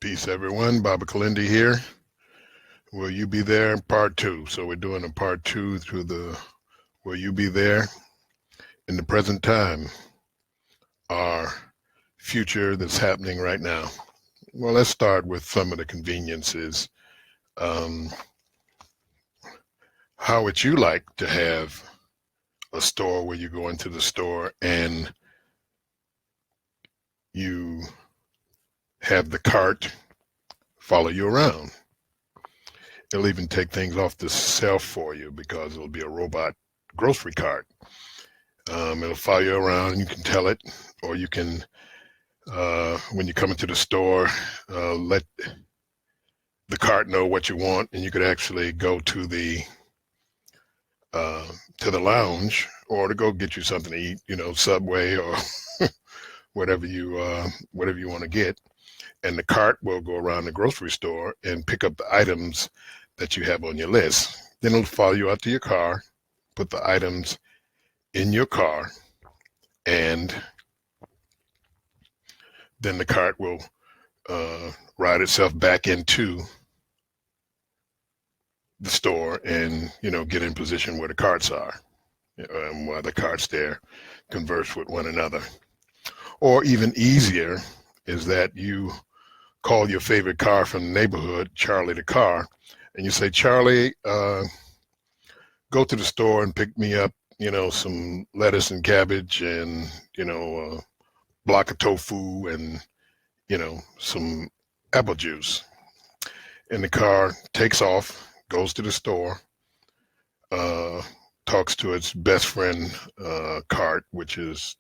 Peace, everyone. Baba Kilindi here. Will you be there? Part two. So we're doing a part two through the Will you be there in the present time, our future that's happening right now. Well, let's start with some of the conveniences. Um, how would you like to have a store where you go into the store and you have the cart follow you around? It'll even take things off the shelf for you because it'll be a robot grocery cart. It'll follow you around and you can tell it, or you can, when you come into the store, let the cart know what you want, and you could actually go to the lounge or to go get you something to eat, Subway or whatever you want to get, and the cart will go around the grocery store and pick up the items that you have on your list. Then it'll follow you out to your car, put the items in your car, and then the cart will ride itself back into the store and get in position where the carts are, and while the carts there converse with one another. Or even easier is that you call your favorite car from the neighborhood, Charlie the car, and you say, Charlie, go to the store and pick me up some lettuce and cabbage and a block of tofu and some apple juice. And the car takes off, goes to the store, talks to its best friend cart, which is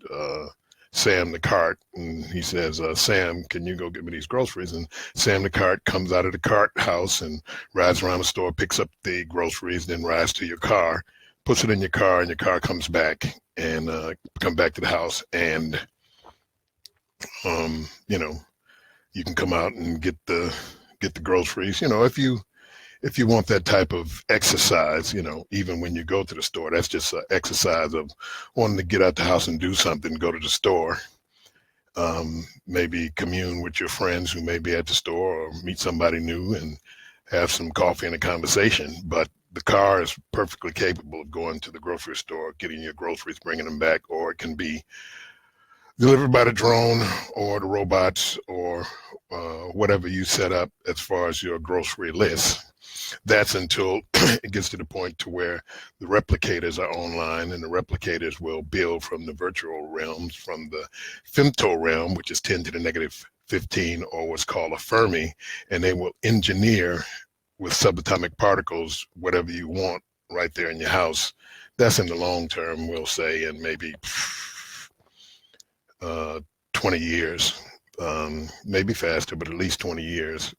Sam the cart, and he says, Sam, can you go get me these groceries? And Sam the cart comes out of the cart house and rides around the store, picks up the groceries, then rides to your car, puts it in your car, and your car comes back and come back to the house, and you can come out and get the groceries. If you want that type of exercise, even when you go to the store, that's just an exercise of wanting to get out the house and do something, go to the store, maybe commune with your friends who may be at the store, or meet somebody new and have some coffee and a conversation. But the car is perfectly capable of going to the grocery store, getting your groceries, bringing them back, or it can be delivered by the drone or the robots or whatever you set up as far as your grocery list. That's until it gets to the point to where the replicators are online, and the replicators will build from the virtual realms, from the femto realm, which is 10 to the negative 15, or what's called a Fermi, and they will engineer with subatomic particles whatever you want right there in your house. That's in the long term, we'll say, in maybe 20 years, maybe faster, but at least 20 years.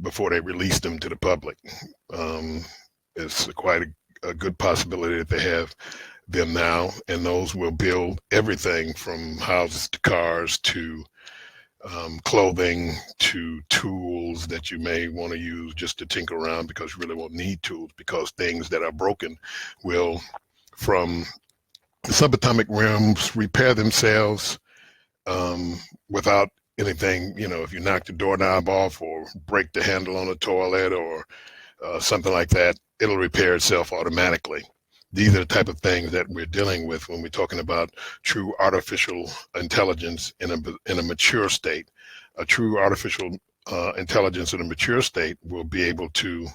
Before they release them to the public. It's quite a good possibility that they have them now, and those will build everything from houses to cars to clothing to tools that you may want to use just to tinker around, because you really won't need tools, because things that are broken will, from the subatomic realms, repair themselves without anything. If you knock the doorknob off or break the handle on the toilet or something like that, it'll repair itself automatically. These are the type of things that we're dealing with when we're talking about true artificial intelligence in a mature state. A true artificial intelligence in a mature state will be able to,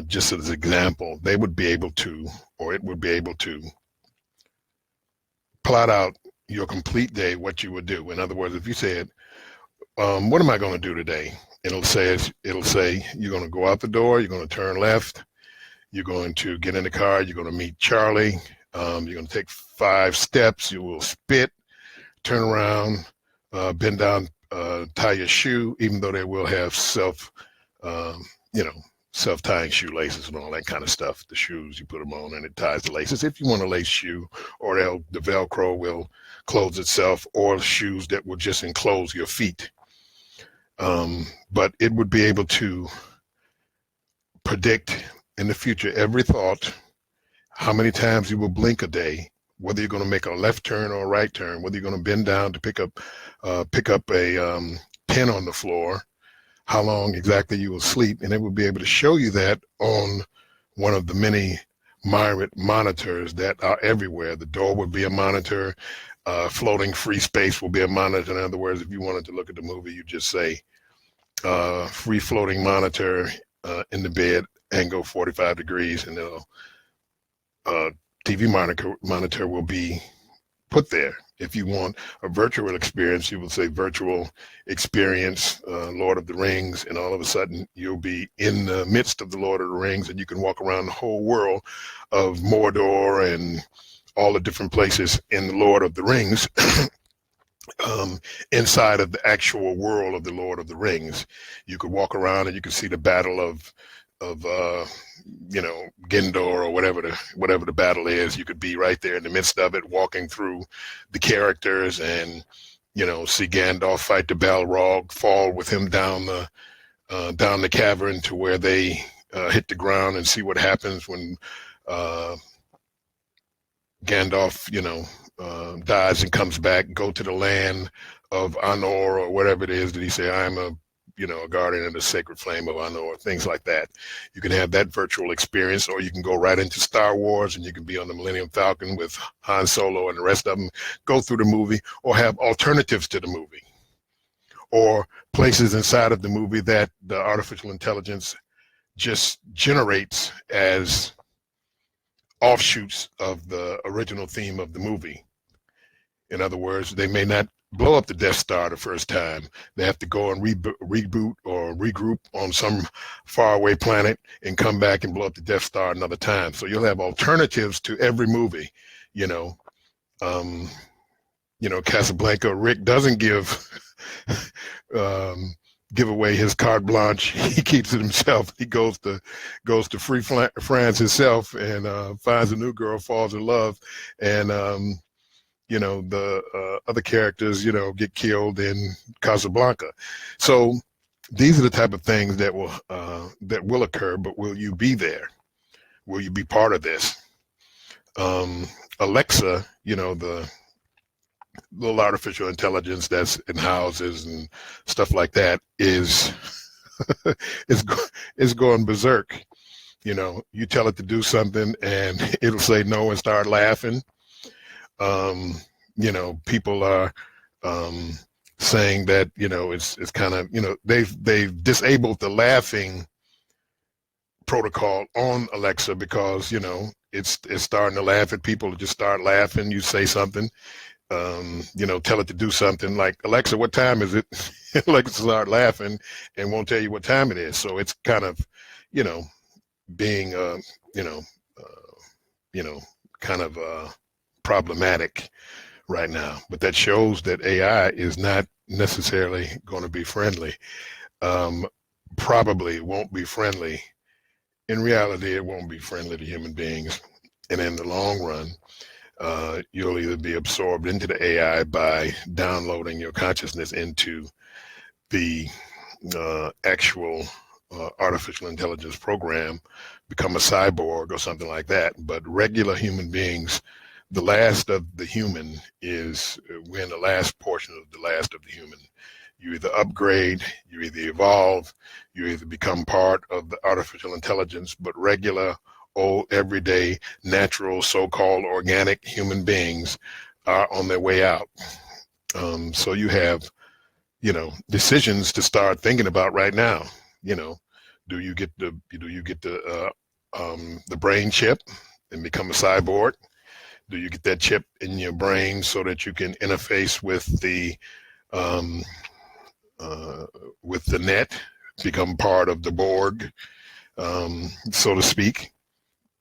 just as an example, they would be able to, or it would be able to, plot out your complete day, what you would do. In other words, if you said, what am I going to do today? It'll say you're going to go out the door, you're going to turn left, you're going to get in the car, you're going to meet Charlie, you're going to take 5 steps, you will spit, turn around, bend down, tie your shoe, even though they will have self-tying shoelaces and all that kind of stuff. The shoes, you put them on and it ties the laces. If you want a lace shoe, or the Velcro will close itself, or shoes that will just enclose your feet. But it would be able to predict in the future every thought, how many times you will blink a day, whether you're going to make a left turn or a right turn, whether you're going to bend down to pick up a pin on the floor, how long exactly you will sleep, and it will be able to show you that on one of the many Myriad monitors that are everywhere. The door would be a monitor, floating free space will be a monitor. In other words, if you wanted to look at the movie, you just say free floating monitor in the bed, angle 45 degrees, and it'll TV monitor will be put there. If you want a virtual experience, you will say virtual experience, Lord of the Rings, and all of a sudden you'll be in the midst of the Lord of the Rings, and you can walk around the whole world of Mordor and all the different places in the Lord of the Rings, inside of the actual world of the Lord of the Rings. You could walk around and you could see the battle of Gendor, or whatever the battle is. You could be right there in the midst of it, walking through the characters, and see Gandalf fight the Balrog, fall with him down the cavern to where they hit the ground, and see what happens when Gandalf dies and comes back. Go to the land of Anor, or whatever it is that he say, I'm a guardian of the sacred flame of Anor, things like that. You can have that virtual experience, or you can go right into Star Wars and you can be on the Millennium Falcon with Han Solo and the rest of them, go through the movie, or have alternatives to the movie, or places inside of the movie that the artificial intelligence just generates as offshoots of the original theme of the movie. In other words, they may not blow up the Death Star the first time. They have to go and reboot or regroup on some faraway planet and come back and blow up the Death Star another time. So you'll have alternatives to every movie. Casablanca, Rick doesn't give away his carte blanche. He keeps it himself. He goes to free France himself and finds a new girl, falls in love, and the other characters, get killed in Casablanca. So these are the type of things that will occur, but will you be there? Will you be part of this? Alexa, the little artificial intelligence that's in houses and stuff like that is going berserk. You tell it to do something and it'll say no and start laughing. People are saying that it's kind of they've disabled the laughing protocol on Alexa because it's starting to laugh at people. Just start laughing. You say something, tell it to do something like, Alexa, what time is it? Alexa start laughing and won't tell you what time it is. So it's kind of being kind of problematic right now, but that shows that AI is not necessarily going to be friendly. Probably won't be friendly. In reality, it won't be friendly to human beings. And in the long run, you'll either be absorbed into the AI by downloading your consciousness into the actual artificial intelligence program, become a cyborg or something like that. But regular human beings, the last of the human is we're in the last portion of the last of the human. You either upgrade, you either evolve, you either become part of the artificial intelligence, but regular, old, everyday, natural, so-called organic human beings are on their way out. So you have, decisions to start thinking about right now. Do you get the brain chip and become a cyborg? Do you get that chip in your brain so that you can interface with the net, become part of the Borg, so to speak?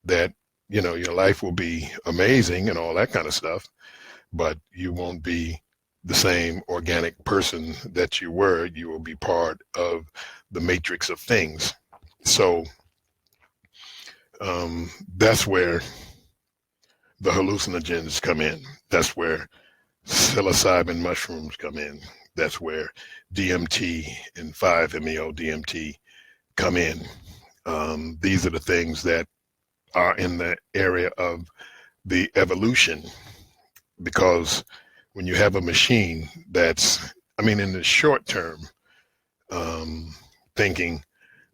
That your life will be amazing and all that kind of stuff, but you won't be the same organic person that you were. You will be part of the matrix of things. So that's where the hallucinogens come in. That's where psilocybin mushrooms come in. That's where DMT and 5-MeO DMT come in. These are the things that are in the area of the evolution, because when you have a machine that's, in the short term, thinking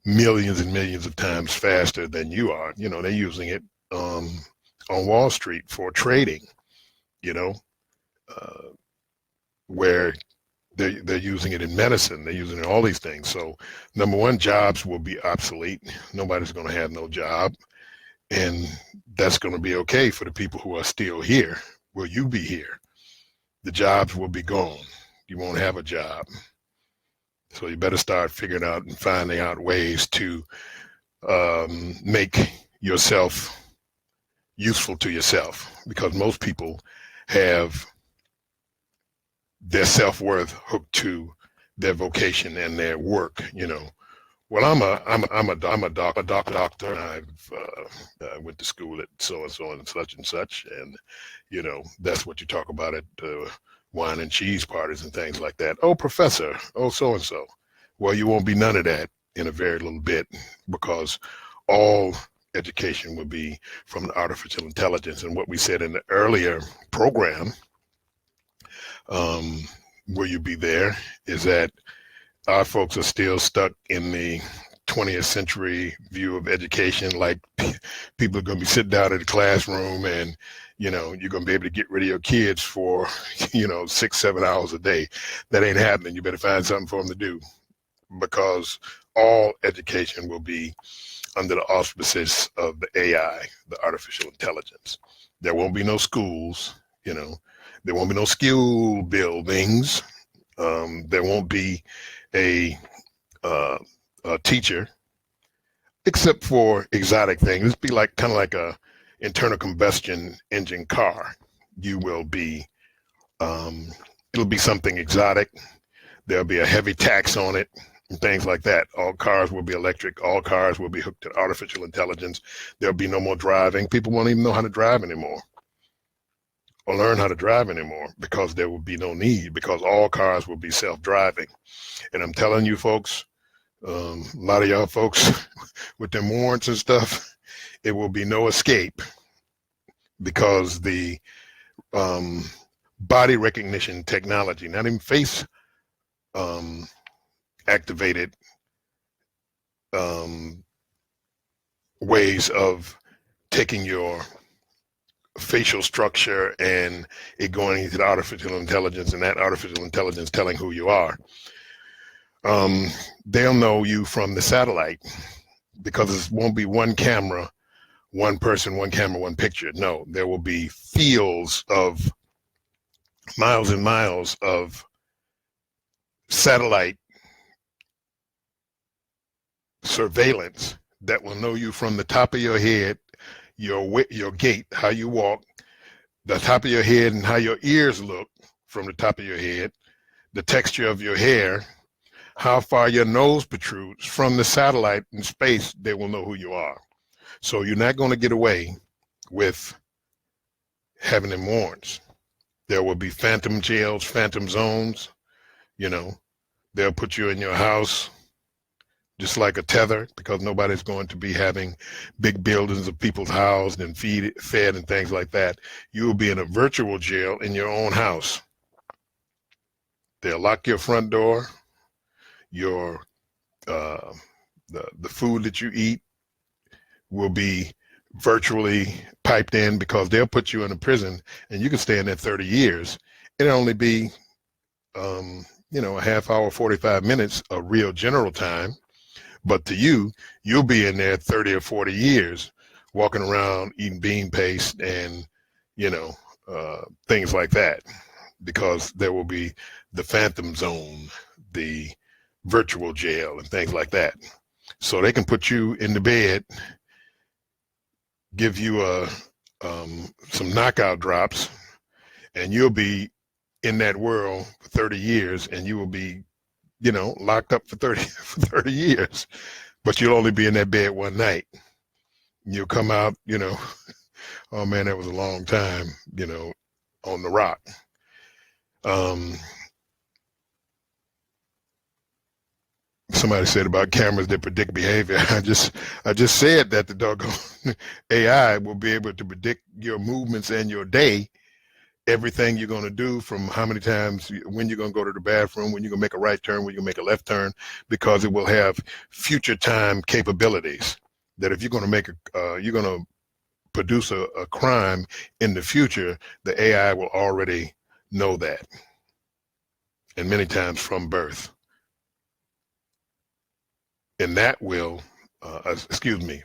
millions and millions of times faster than you are. You know, they're using it on Wall Street for trading, you know, uh, where they're using it in medicine. They're using it in all these things. So number one, jobs will be obsolete. Nobody's going to have no job. And that's going to be okay for the people who are still here. Will you be here? The jobs will be gone. You won't have a job. So you better start figuring out and finding out ways to make yourself useful to yourself, because most people have their self-worth hooked to their vocation and their work. You know, well, I'm a doctor. I went to school at so and such, and you know, that's what you talk about at wine and cheese parties and things like that. Oh, professor. Oh, so and so. Well, you won't be none of that in a very little bit, because all education will be from the artificial intelligence. And what we said in the earlier program, will you be there, is that our folks are still stuck in the 20th century view of education. Like people are going to be sitting down in the classroom and, you know, you're going to be able to get rid of your kids for, you know, 6-7 hours a day. That ain't happening. You better find something for them to do, because all education will be under the auspices of the AI, the artificial intelligence. There won't be no schools, you know, there won't be no skill buildings. There won't be a teacher, except for exotic things. It'll be like kind of like a internal combustion engine car. You will be, it'll be something exotic. There'll be a heavy tax on it and things like that. All cars will be electric. All cars will be hooked to artificial intelligence. There'll be no more driving. People won't even know how to drive anymore or learn how to drive anymore, because there will be no need, because all cars will be self-driving. And I'm telling you folks, a lot of y'all folks with them warrants and stuff, it will be no escape, because the body recognition technology, not even face activated ways of taking your facial structure and it going into the artificial intelligence, and that artificial intelligence telling who you are. They'll know you from the satellite, because it won't be one camera, one person, one camera, one picture. No, there will be fields of miles and miles of satellite surveillance that will know you from the top of your head, your gait, how you walk, the top of your head, and how your ears look from the top of your head, the texture of your hair, how far your nose protrudes from the satellite in space. They will know who you are. So you're not going to get away with having them warrants. There will be phantom jails, phantom zones. You know, they'll put you in your house just like a tether, because nobody's going to be having big buildings of people's housed and fed and things like that. You will be in a virtual jail in your own house. They'll lock your front door. Your the food that you eat will be virtually piped in, because they'll put you in a prison and you can stay in there 30 years. It'll only be you know, a half hour, 45 minutes of real general time. But to you, you'll be in there 30 or 40 years, walking around eating bean paste and, you know, things like that, because there will be the phantom zone, the virtual jail, and things like that. So they can put you in the bed, give you some knockout drops, and you'll be in that world for 30 years, and you will be, you know, locked up for 30 years, but you'll only be in that bed one night. You'll come out, you know, oh man, that was a long time, you know, on the rock. Somebody said about cameras that predict behavior. I just said that the doggone AI will be able to predict your movements and your day everything you're going to do, from how many times, when you're going to go to the bathroom, when you're going to make a right turn, when you're going to make a left turn, because it will have future time capabilities that if you're going to you're going to produce a crime in the future, the AI will already know that, and many times from birth. And that will,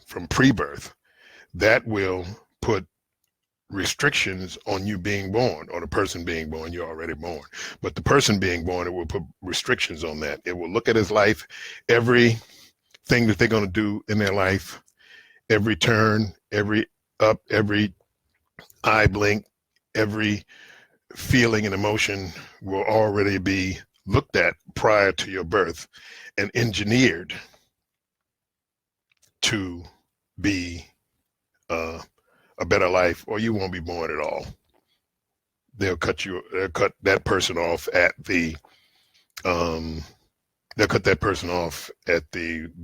from pre-birth, that will put restrictions on you being born, or the person being born. You're already born, but the person being born, it will put restrictions on that. It will look at his life, everything that they're going to do in their life, every turn, every up, every eye blink, every feeling and emotion will already be looked at prior to your birth and engineered to be a better life, or you won't be born at all. They'll cut that person off at the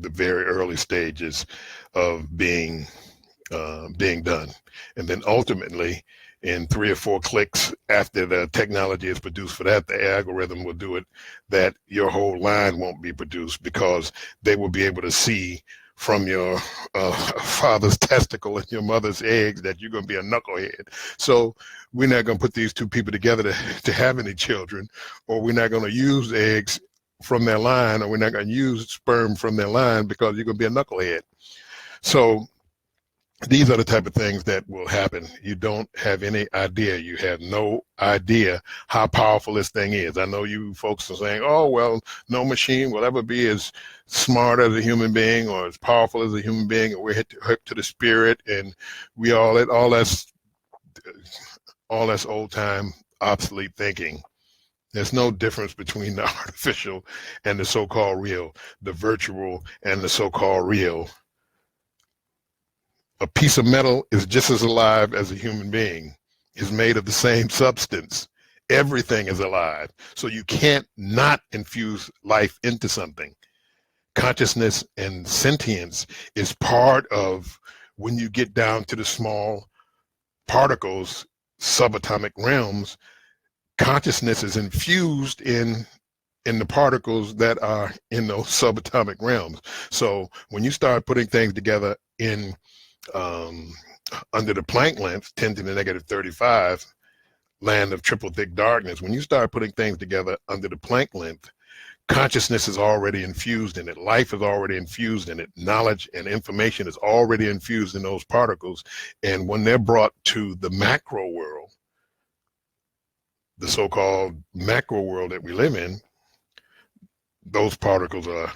very early stages of being done, and then ultimately, in 3 or 4 clicks after the technology is produced for that, the algorithm will do it that your whole line won't be produced, because they will be able to see from your father's testicle and your mother's eggs that you're going to be a knucklehead. So we're not going to put these two people together to have any children, or we're not going to use eggs from their line, or we're not going to use sperm from their line, because you're going to be a knucklehead. So these are the type of things that will happen. You don't have any idea. You have no idea how powerful this thing is. I know you folks are saying, oh, well, no machine will ever be as smart as a human being, or as powerful as a human being, or we're hooked to the spirit, and all that's old time obsolete thinking. There's no difference between the artificial and the so-called real, the virtual and the so-called real. A piece of metal is just as alive as a human being. It's made of the same substance. Everything is alive. So you can't not infuse life into something. Consciousness and sentience is part of, when you get down to the small particles, subatomic realms, consciousness is infused in the particles that are in those subatomic realms. So when you start putting things together in under the Planck length, 10 to the negative 35, land of triple thick darkness, when you start putting things together under the Planck length, consciousness is already infused in it. Life is already infused in it. Knowledge and information is already infused in those particles. And when they're brought to the macro world, the so-called macro world that we live in, those particles are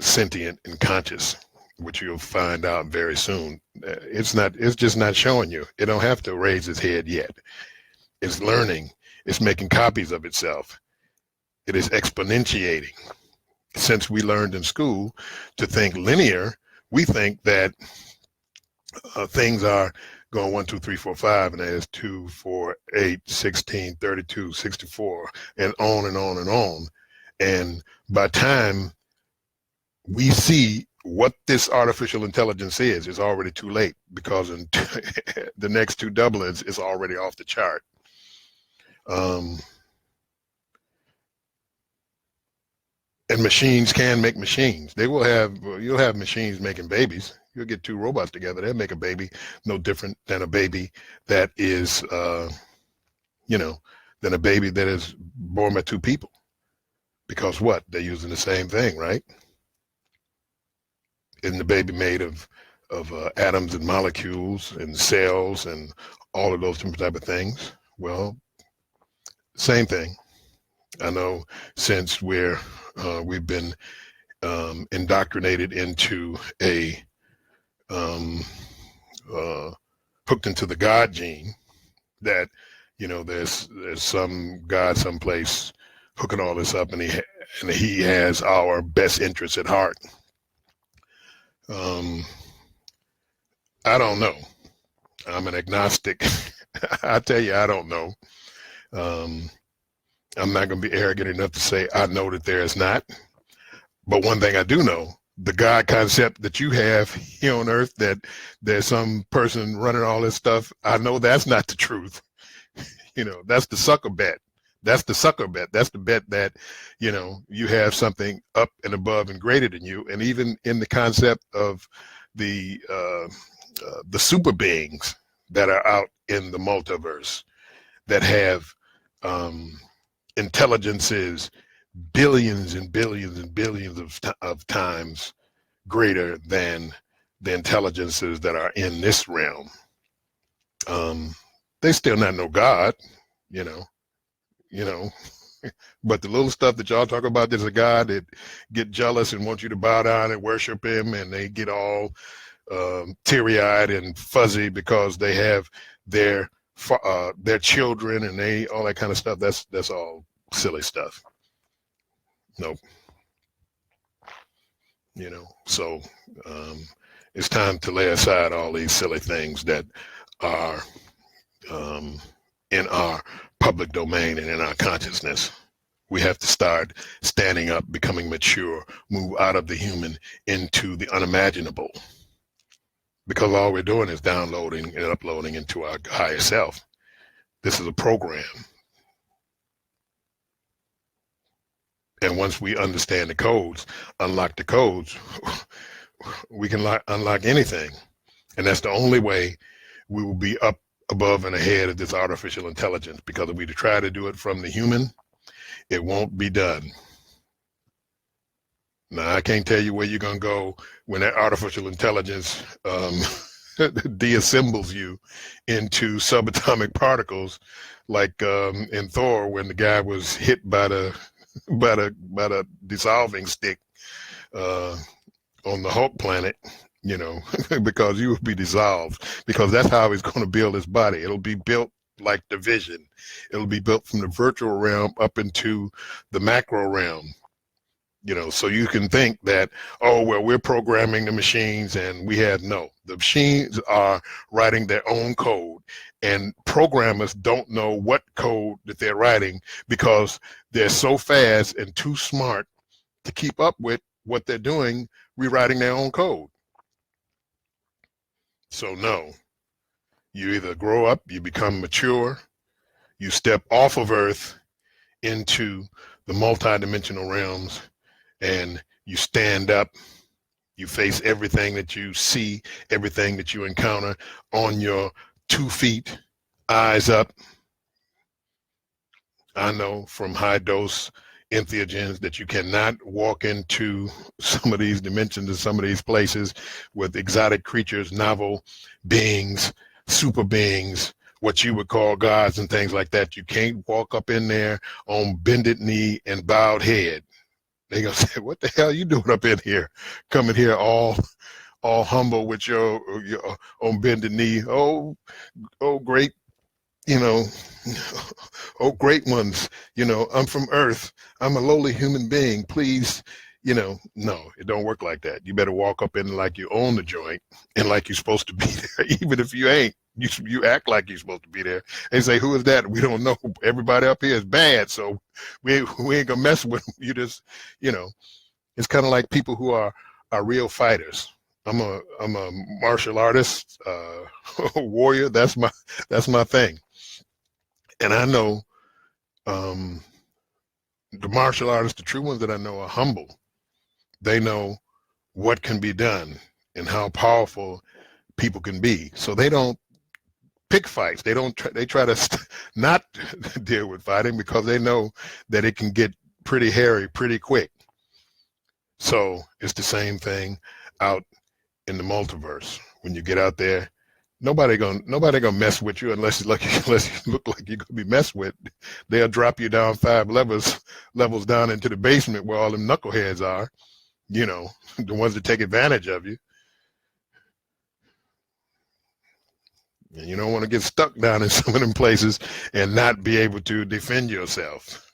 sentient and conscious, which you'll find out very soon. It's just not showing you. It don't have to raise its head yet. It's learning. It's making copies of itself. It is exponentiating. Since we learned in school to think linear, we think that things are going 1, 2, 3, 4, 5, and there's 2, 4, 8, 16, 32, 64, and on and on and on. And by time we see what this artificial intelligence is, it's already too late, because in the next 2 doublings is already off the chart. And machines can make machines. You'll have machines making babies. You'll get 2 robots together, they'll make a baby no different than a baby that is, than a baby that is born by 2 people. Because what? They're using the same thing, right? Isn't the baby made of atoms and molecules and cells and all of those different type of things? Well, same thing. I know, since we've been indoctrinated into a hooked into the God gene, that there's some God someplace hooking all this up, and he has our best interests at heart. I don't know. I'm an agnostic. I tell you, I don't know. I'm not going to be arrogant enough to say I know that there is not. But one thing I do know, the God concept that you have here on earth, that there's some person running all this stuff, I know that's not the truth. That's the sucker bet. That's the sucker bet. That's the bet that, you have something up and above and greater than you. And even in the concept of the super beings that are out in the multiverse that have intelligences billions and billions and billions of times greater than the intelligences that are in this realm. They still not know God, you know, but the little stuff that y'all talk about, there's a God that get jealous and want you to bow down and worship him, and they get all teary-eyed and fuzzy because they have their children and they all that kind of stuff. That's all silly stuff. Nope. So it's time to lay aside all these silly things that are in our public domain and in our consciousness. We have to start standing up, becoming mature, move out of the human into the unimaginable. Because all we're doing is downloading and uploading into our higher self. This is a program. And once we understand the codes, unlock the codes, we can unlock anything. And that's the only way we will be up above and ahead of this artificial intelligence. Because if we try to do it from the human, it won't be done. Now, I can't tell you where you're going to go when that artificial intelligence deassembles you into subatomic particles, like in Thor, when the guy was hit by the dissolving stick on the Hulk planet, because you will be dissolved, because that's how he's going to build his body. It'll be built like division. It'll be built from the virtual realm up into the macro realm. So you can think that, oh, well, we're programming the machines, and the machines are writing their own code, and programmers don't know what code that they're writing because they're so fast and too smart to keep up with what they're doing, rewriting their own code. So no, you either grow up, you become mature, you step off of Earth into the multidimensional realms, and you stand up, you face everything that you see, everything that you encounter on your 2 feet, eyes up. I know from high dose entheogens that you cannot walk into some of these dimensions and some of these places with exotic creatures, novel beings, super beings, what you would call gods and things like that. You can't walk up in there on bended knee and bowed head. They're going to say, what the hell are you doing up in here? Coming here all humble with your on bended knee. Oh, great, oh, great ones. I'm from Earth. I'm a lowly human being. Please, no, it don't work like that. You better walk up in like you own the joint and like you're supposed to be there, even if you ain't. You act like you're supposed to be there. They say, who is that? We don't know. Everybody up here is bad, so we ain't gonna mess with them. You just, it's kind of like people who are real fighters. I'm a martial artist, warrior. That's my thing. And I know the martial artists, the true ones that I know, are humble. They know what can be done and how powerful people can be. So they don't pick fights. They try to not deal with fighting because they know that it can get pretty hairy pretty quick. So it's the same thing out in the multiverse. When you get out there, nobody gonna mess with you unless you look like you're gonna be messed with. They'll drop you down 5 levels down into the basement where all them knuckleheads are, the ones that take advantage of you. And you don't want to get stuck down in some of them places and not be able to defend yourself.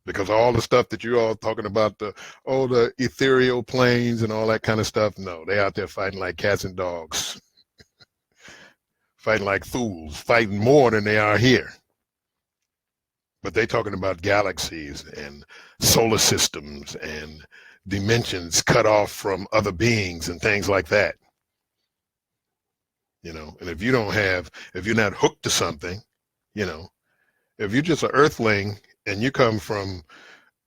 Because all the stuff that you're all talking about, the ethereal planes and all that kind of stuff, no, they out there fighting like cats and dogs. Fighting like fools, fighting more than they are here. But they talking about galaxies and solar systems and dimensions cut off from other beings and things like that. And if you're not hooked to something, If you're just an earthling and you come from,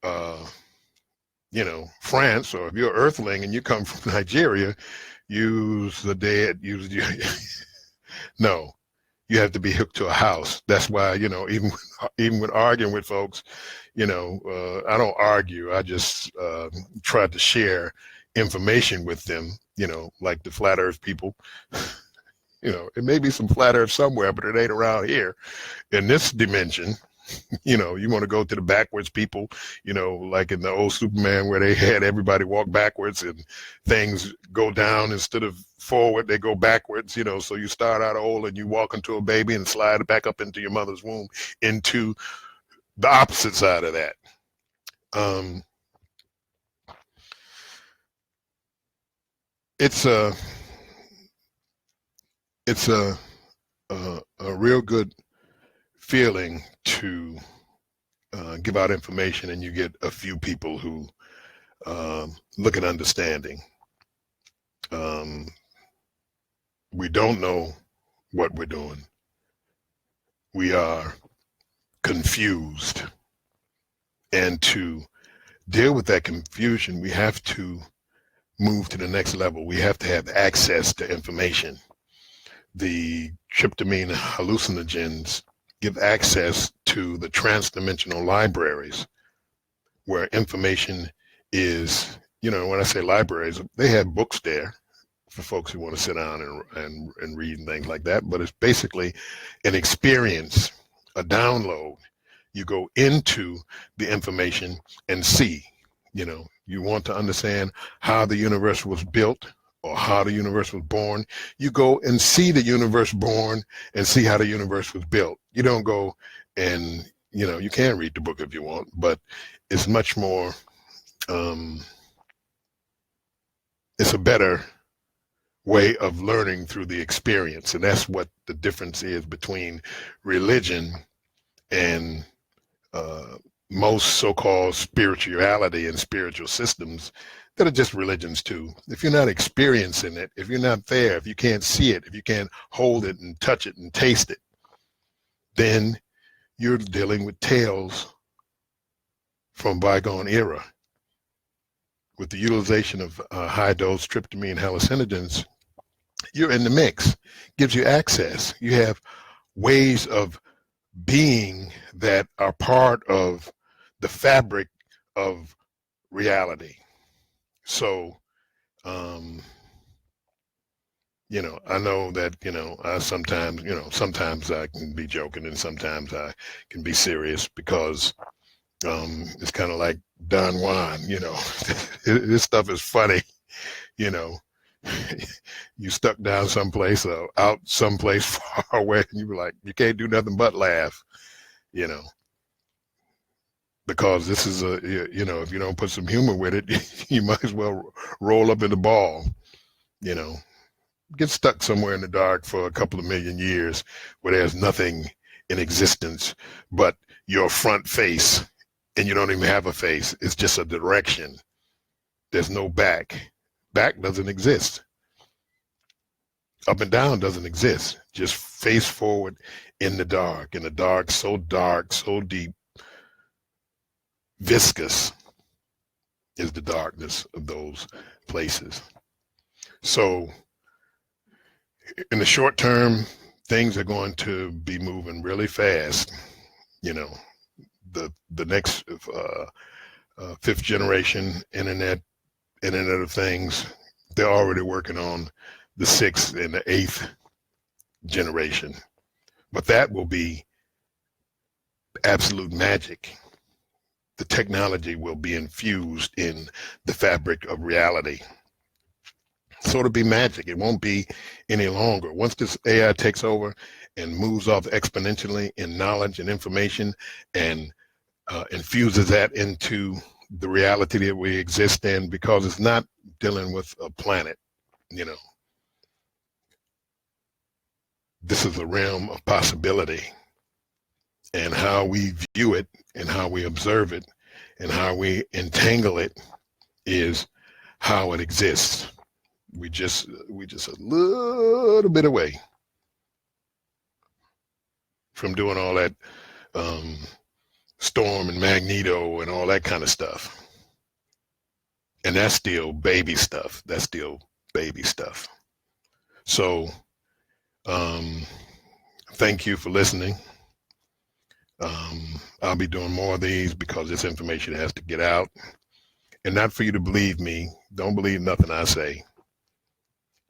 uh, France, or if you're an earthling and you come from Nigeria, use the dead, use you. No, you have to be hooked to a house. That's why, even when arguing with folks, I don't argue. I just try to share information with them, like the flat earth people. It may be some flat earth somewhere, but it ain't around here in this dimension. You want to go to the backwards people, like in the old Superman where they had everybody walk backwards and things go down instead of forward, they go backwards, so you start out old and you walk into a baby and slide it back up into your mother's womb into the opposite side of that. It's a real good feeling to give out information and you get a few people who look at understanding. We don't know what we're doing. We are confused. And to deal with that confusion, we have to move to the next level. We have to have access to information. The tryptamine hallucinogens give access to the transdimensional libraries where information is, when I say libraries, they have books there for folks who want to sit down and read and things like that. But it's basically an experience, a download. You go into the information and see, you want to understand how the universe was built or how the universe was born. You go and see the universe born and see how the universe was built. You don't go and, you can read the book if you want, but it's much more, it's a better way of learning through the experience. And that's what the difference is between religion and most so-called spirituality and spiritual systems that are just religions too. If you're not experiencing it, if you're not there, if you can't see it, if you can't hold it and touch it and taste it, then you're dealing with tales from bygone era. With the utilization of high-dose tryptamine hallucinogens, you're in the mix. Gives you access. You have ways of being that are part of the fabric of reality. So, I know that, I sometimes I can be joking and sometimes I can be serious because it's kind of like Don Juan, this stuff is funny, you stuck down someplace or out someplace far away and you were like, you can't do nothing but laugh, because this is if you don't put some humor with it, you might as well roll up in the ball, get stuck somewhere in the dark for a couple of million years where there's nothing in existence but your front face, and you don't even have a face. It's just a direction. There's no back. Back doesn't exist. Up and down doesn't exist. Just face forward in the dark, so deep, viscous is the darkness of those places. So in the short term, things are going to be moving really fast. The next fifth generation internet of things, they're already working on the sixth and the eighth generation. But that will be absolute magic. The technology will be infused in the fabric of reality. So it'll be magic. It won't be any longer. Once this AI takes over and moves off exponentially in knowledge and information and infuses that into the reality that we exist in, because it's not dealing with a planet, This is a realm of possibility, and how we view it and how we observe it and how we entangle it is how it exists. We just a little bit away from doing all that Storm and Magneto and all that kind of stuff. And that's still baby stuff. That's still baby stuff. So thank you for listening. I'll be doing more of these because this information has to get out. And not for you to believe me. Don't believe nothing I say.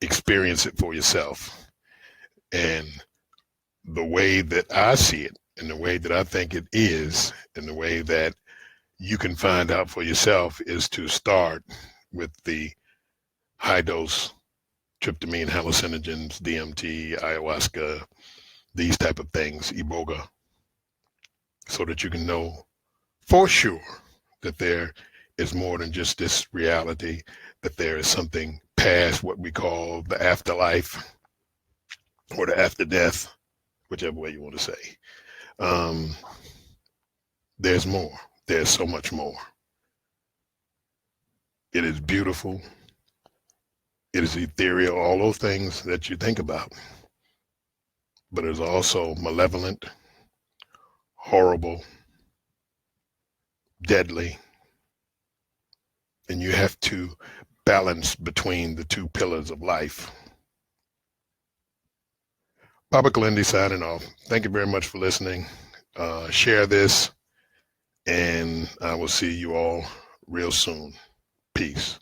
Experience it for yourself. And the way that I see it, and the way that I think it is, and the way that you can find out for yourself is to start with the high dose tryptamine hallucinogens, DMT, ayahuasca, these type of things, iboga, so that you can know for sure that there is more than just this reality, that there is something past what we call the afterlife or the after death, whichever way you want to say. There's more. There's so much more. It is beautiful. It is ethereal, all those things that you think about. But it's also malevolent, horrible, deadly. And you have to balance between the two pillars of life. Baba Kilindi signing off. Thank you very much for listening. Share this, and I will see you all real soon. Peace.